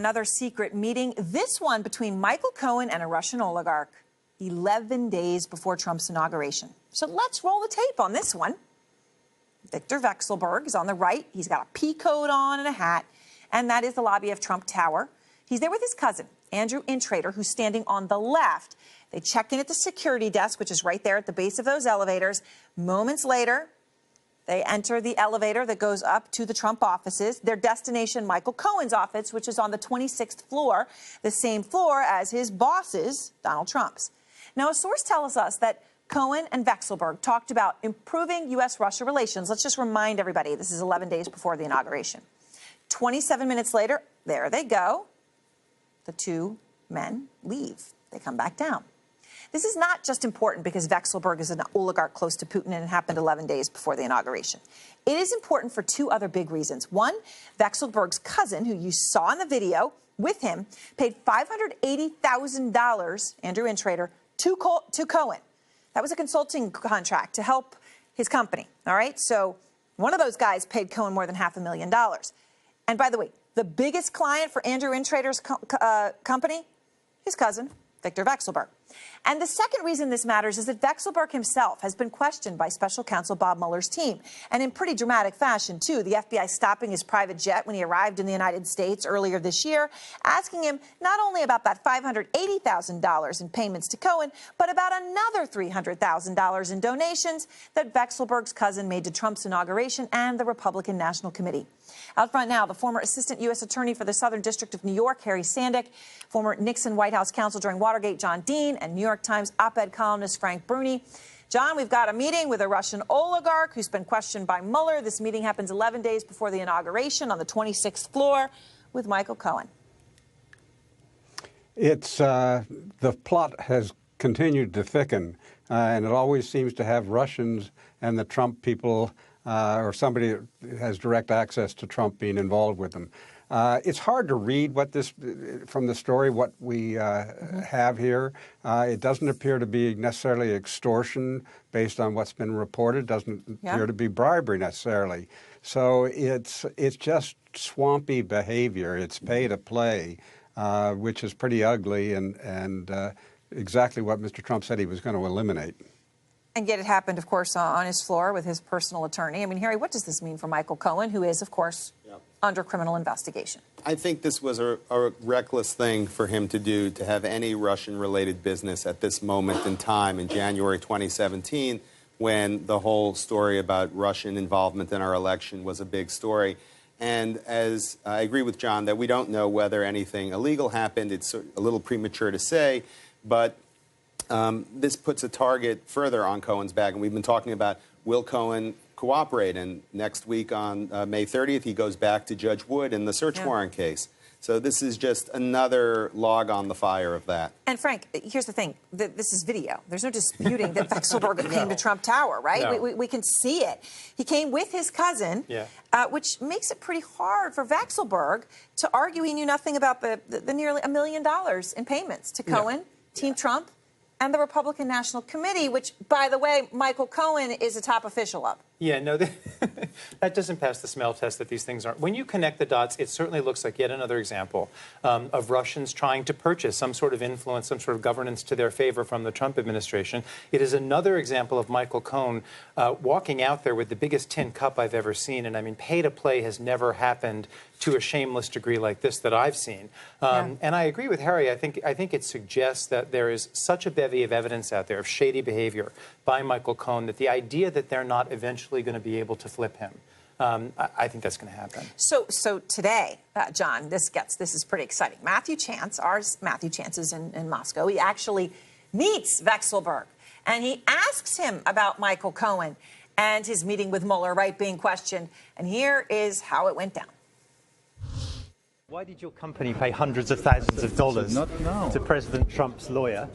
another secret meeting, this one between Michael Cohen and a Russian oligarch, 11 days before Trump's inauguration. So let's roll the tape on this one. Victor Vekselberg is on the right. He's got a pea coat on and a hat, and that is the lobby of Trump Tower. He's there with his cousin, Andrew Intrater, who's standing on the left. They check in at the security desk, which is right there at the base of those elevators. Moments later, they enter the elevator that goes up to the Trump offices. Their destination, Michael Cohen's office, which is on the 26th floor, the same floor as his boss's, Donald Trump's. Now, a source tells us that Cohen and Vekselberg talked about improving U.S.-Russia relations. Let's just remind everybody, this is 11 days before the inauguration. 27 minutes later, there they go. The two men leave. They come back down. This is not just important because Vekselberg is an oligarch close to Putin and it happened 11 days before the inauguration. It is important for two other big reasons. One, Vekselberg's cousin, who you saw in the video with him, paid $580,000, Andrew Intrater, to Cohen. That was a consulting contract to help his company, all right? So one of those guys paid Cohen more than $500,000. And by the way, the biggest client for Andrew Intrater's company, his cousin, Victor Vekselberg. And the second reason this matters is that Vekselberg himself has been questioned by special counsel Bob Mueller's team, and in pretty dramatic fashion, too. The FBI stopping his private jet when he arrived in the United States earlier this year, asking him not only about that $580,000 in payments to Cohen, but about another $300,000 in donations that Vekselberg's cousin made to Trump's inauguration and the Republican National Committee. Out front now, the former assistant U.S. attorney for the Southern District of New York, Harry Sandick, former Nixon White House counsel during Watergate, John Dean, and New York Times op-ed columnist Frank Bruni. John, we've got a meeting with a Russian oligarch who's been questioned by Mueller. This meeting happens 11 days before the inauguration on the 26th floor with Michael Cohen. It's the plot has continued to thicken, and it always seems to have Russians and the Trump people or somebody that has direct access to Trump being involved with them. It's hard to read what this from the story, what we have here. It doesn't appear to be necessarily extortion based on what's been reported. It doesn't appear to be bribery necessarily. So it's just swampy behavior. It's pay to play, which is pretty ugly and exactly what Mr. Trump said he was going to eliminate. And yet it happened, of course, on his floor with his personal attorney. I mean, Harry, what does this mean for Michael Cohen, who is, of course, under criminal investigation? I think this was a reckless thing for him to do, to have any Russian-related business at this moment in time in January 2017, when the whole story about Russian involvement in our election was a big story. And as I agree with John that we don't know whether anything illegal happened, it's a little premature to say, but this puts a target further on Cohen's back. And we've been talking about, will Cohen cooperate? And next week on May 30th, he goes back to Judge Wood in the search warrant case. So this is just another log on the fire of that. And Frank, here's the thing. This is video. There's no disputing that Vekselberg came to Trump Tower, right? No. We can see it. He came with his cousin, which makes it pretty hard for Vekselberg to argue he knew nothing about the nearly $1 million in payments to Cohen, Team Trump, and the Republican National Committee, which, by the way, Michael Cohen is a top official of. Yeah, no, that doesn't pass the smell test that these things aren't. When you connect the dots, it certainly looks like yet another example of Russians trying to purchase some sort of influence, some sort of governance to their favor from the Trump administration. It is another example of Michael Cohen walking out there with the biggest tin cup I've ever seen. And I mean, pay to play has never happened to a shameless degree like this that I've seen. And I agree with Harry. I think it suggests that there is such a bevy of evidence out there of shady behavior by Michael Cohen that the idea that they're not eventually going to be able to flip him, I think that's going to happen. So today, John, this is pretty exciting. Matthew Chance is in Moscow. He actually meets Vekselberg, and he asks him about Michael Cohen and his meeting with Mueller, right, being questioned. And here is how it went down. Why did your company pay hundreds of thousands of dollars to President Trump's lawyer?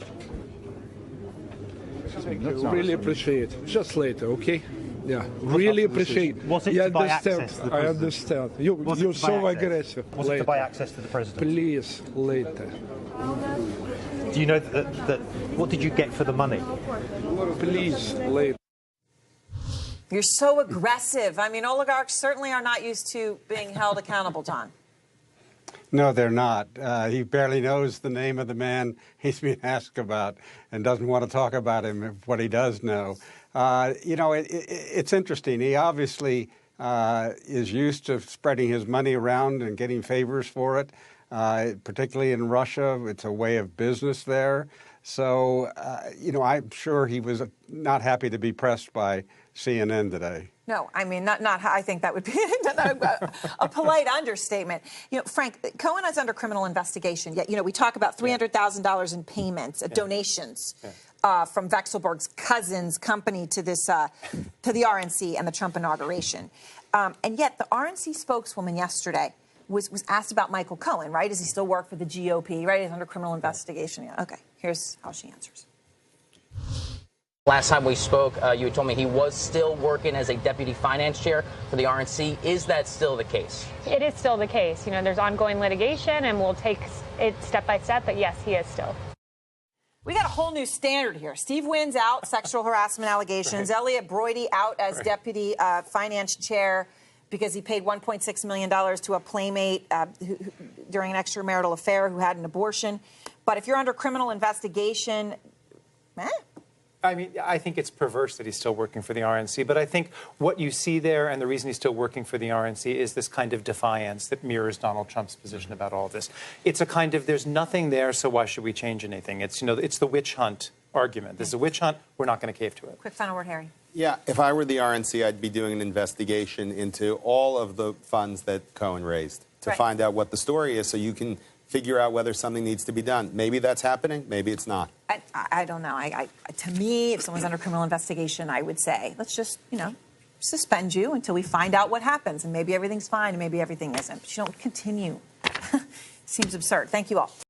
Really appreciate it. Just later, okay? Yeah, really appreciate it. Was it to buy access to the president? I understand. You're so aggressive. Was it to buy access to the president? Please, later. Do you know that what did you get for the money? Please, later. You're so aggressive. I mean, oligarchs certainly are not used to being held accountable, John. No, they're not. He barely knows the name of the man he's being asked about and doesn't want to talk about him, what he does know. It's interesting. He obviously is used to spreading his money around and getting favors for it, particularly in Russia. It's a way of business there. So, I'm sure he was not happy to be pressed by CNN today. No, I mean, not. I think that would be a polite understatement. Frank, Cohen is under criminal investigation. Yet, we talk about $300,000 in payments, donations from Vexelberg's cousin's company to this to the RNC and the Trump inauguration. And yet, the RNC spokeswoman yesterday was asked about Michael Cohen. Right? Does he still work for the GOP? Right? He's under criminal investigation. Yeah. Okay. Here's how she answers. Last time we spoke, you had told me he was still working as a deputy finance chair for the RNC. Is that still the case? It is still the case. There's ongoing litigation, and we'll take it step by step. But yes, he is still. We got a whole new standard here. Steve Wynn's out, sexual harassment allegations. Right. Elliot Broidy out as deputy finance chair because he paid $1.6 million to a playmate during an extramarital affair who had an abortion. But if you're under criminal investigation, I mean, I think it's perverse that he's still working for the RNC, but I think what you see there and the reason he's still working for the RNC is this kind of defiance that mirrors Donald Trump's position about all this. It's a kind of, there's nothing there, so why should we change anything? It's, it's the witch hunt argument. This is a witch hunt. We're not going to cave to it. Quick final word, Harry. Yeah, if I were the RNC, I'd be doing an investigation into all of the funds that Cohen raised to find out what the story is so you can figure out whether something needs to be done. Maybe that's happening. Maybe it's not. I don't know. To me, if someone's under criminal investigation, I would say, let's just, suspend you until we find out what happens. And maybe everything's fine and maybe everything isn't. But you don't continue. Seems absurd. Thank you all.